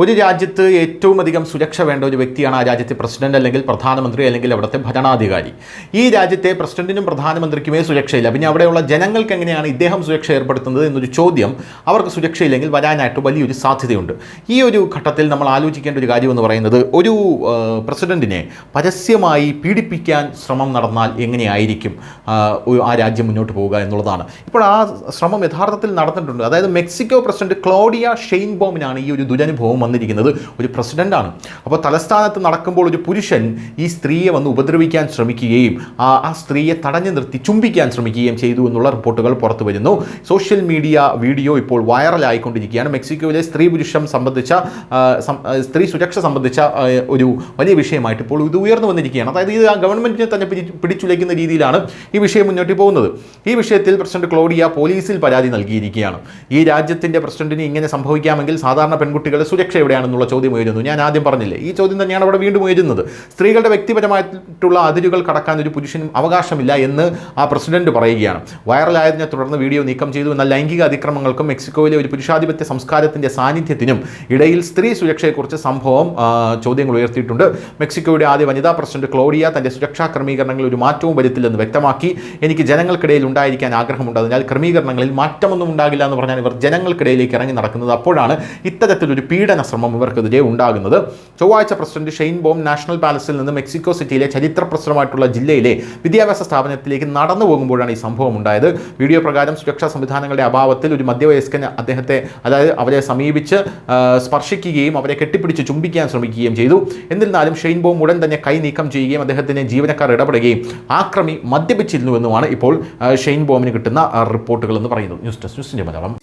ഒരു രാജ്യത്ത് ഏറ്റവും അധികം സുരക്ഷ വേണ്ട ഒരു വ്യക്തിയാണ് ആ രാജ്യത്തെ പ്രസിഡന്റ് അല്ലെങ്കിൽ പ്രധാനമന്ത്രി അല്ലെങ്കിൽ അവിടുത്തെ ഭരണാധികാരി. ഈ രാജ്യത്തെ പ്രസിഡന്റിനും പ്രധാനമന്ത്രിക്കുമേ സുരക്ഷയില്ല. പിന്നെ അവിടെയുള്ള ജനങ്ങൾക്ക് എങ്ങനെയാണ് ഇദ്ദേഹം സുരക്ഷ ഏർപ്പെടുത്തുന്നത് എന്നൊരു ചോദ്യം അവർക്ക് സുരക്ഷയില്ലെങ്കിൽ വരാനായിട്ട് വലിയൊരു സാധ്യതയുണ്ട്. ഈ ഒരു ഘട്ടത്തിൽ നമ്മൾ ആലോചിക്കേണ്ട ഒരു കാര്യമെന്ന് പറയുന്നത്, ഒരു പ്രസിഡന്റിനെ പരസ്യമായി പീഡിപ്പിക്കാൻ ശ്രമം നടന്നാൽ എങ്ങനെയായിരിക്കും ആ രാജ്യം മുന്നോട്ട് പോവുക എന്നുള്ളതാണ്. ഇപ്പോൾ ആ ശ്രമം യഥാർത്ഥത്തിൽ നടന്നിട്ടുണ്ട്. അതായത് മെക്സിക്കോ പ്രസിഡന്റ് ക്ലോഡിയ ഷെയിൻബോമിനാണ് ഈ ഒരു ദുരനുഭവം വന്നിരിക്കുന്നത്. ഒരു പ്രസിഡന്റാണ്. അപ്പോൾ തലസ്ഥാനത്ത് നടക്കുമ്പോൾ ഒരു പുരുഷൻ ഈ സ്ത്രീയെ വന്ന് ഉപദ്രവിക്കാൻ ശ്രമിക്കുകയും ആ സ്ത്രീയെ തടഞ്ഞു നിർത്തി ചുംബിക്കാൻ ശ്രമിക്കുകയും ചെയ്തു എന്നുള്ള റിപ്പോർട്ടുകൾ പുറത്തു വരുന്നു. സോഷ്യൽ മീഡിയ വീഡിയോ ഇപ്പോൾ വൈറലായിക്കൊണ്ടിരിക്കുകയാണ്. മെക്സിക്കോയിലെ സ്ത്രീ സുരക്ഷ സംബന്ധിച്ച ഒരു വലിയ വിഷയമായിട്ട് ഇപ്പോൾ ഇത് ഉയർന്നു വന്നിരിക്കുകയാണ്. അതായത് ഇത് ആ ഗവൺമെന്റിനെ തന്നെ പിടിച്ചുലയ്ക്കുന്ന രീതിയിലാണ് ഈ വിഷയം മുന്നോട്ട് പോകുന്നത്. ഈ വിഷയത്തിൽ പ്രസിഡന്റ് ക്ലോഡിയ പോലീസിൽ പരാതി നൽകിയിരിക്കുകയാണ്. ഈ രാജ്യത്തിന്റെ പ്രസിഡന്റിന് ഇങ്ങനെ സംഭവിക്കാമെങ്കിൽ സാധാരണ പെൺകുട്ടികളുടെ സുരക്ഷ എവിടെയാണെന്നുള്ള ചോദ്യം ഉയരുന്നു. ഞാൻ ആദ്യം പറഞ്ഞില്ലേ, ഈ ചോദ്യം തന്നെയാണ് അവിടെ വീണ്ടും ഉയരുന്നത്. സ്ത്രീകളുടെ വ്യക്തിപരമായിട്ടുള്ള അതിരുകൾ കടക്കാൻ ഒരു പുരുഷനും അവകാശമില്ല എന്ന് ആ പ്രസിഡന്റ് പറയുകയാണ്. വൈറലായതിനെ തുടർന്ന് വീഡിയോ നീക്കം ചെയ്തു. എന്നാൽ ലൈംഗിക അതിക്രമങ്ങൾക്കും മെക്സിക്കോയിലെ ഒരു പുരുഷാധിപത്യ സംസ്കാരത്തിന്റെ സാന്നിധ്യത്തിനും ഇടയിൽ സ്ത്രീ സുരക്ഷയെക്കുറിച്ച് സംഭവം ചോദ്യങ്ങൾ ഉയർത്തിയിട്ടുണ്ട്. മെക്സിക്കോയുടെ ആദ്യ വനിതാ പ്രസിഡന്റ് ക്ലോഡിയ തന്റെ സുരക്ഷാ ക്രമീകരണങ്ങളിൽ ഒരു മാറ്റവും വരുത്തില്ലെന്ന് വ്യക്തമാക്കി. എനിക്ക് ജനങ്ങൾക്കിടയിൽ ഉണ്ടായിരിക്കാൻ ആഗ്രഹമുണ്ട്, അതിനാൽ ക്രമീകരണങ്ങളിൽ മാറ്റമൊന്നും ഉണ്ടാകില്ല എന്ന് പറഞ്ഞാൽ ഇവർ ജനങ്ങൾക്കിടയിലേക്ക് ഇറങ്ങി നടക്കുന്നത്. അപ്പോഴാണ് ഇത്തരത്തിലൊരു പീഡന ശ്രമം ഇവർക്കെതിരെ ഉണ്ടാകുന്നത്. ചൊവ്വാഴ്ച പ്രസിഡന്റ് ഷെയിൻബോം നാഷണൽ പാലസിൽ നിന്ന് മെക്സിക്കോ സിറ്റിയിലെ ചരിത്രപ്രസിദ്ധമായിട്ടുള്ള ജില്ലയിലെ വിദ്യാഭ്യാസ സ്ഥാപനത്തിലേക്ക് നടന്നു പോകുമ്പോഴാണ് ഈ സംഭവം ഉണ്ടായത്. വീഡിയോ പ്രകാരം സുരക്ഷാ സംവിധാനങ്ങളുടെ അഭാവത്തിൽ ഒരു മധ്യവയസ്കൻ അവരെ സമീപിച്ച് സ്പർശിക്കുകയും അവരെ കെട്ടിപ്പിടിച്ച് ചുംബിക്കാൻ ശ്രമിക്കുകയും ചെയ്തു. എന്നിരുന്നാലും ഷെയിൻബോം ഉടൻ തന്നെ കൈ നീക്കം ചെയ്യുകയും അദ്ദേഹത്തിന് ജീവനക്കാർ ഇടപെടുകയും ആക്രമി മദ്യപിച്ചിരുന്നുവെന്നുമാണ് ഇപ്പോൾ ഷെയിൻബോമിന് കിട്ടുന്ന റിപ്പോർട്ടുകൾ എന്ന് പറയുന്നത്. ന്യൂസ് ഡെസ്ക് ന്യൂസിന്റെ മലയാളം.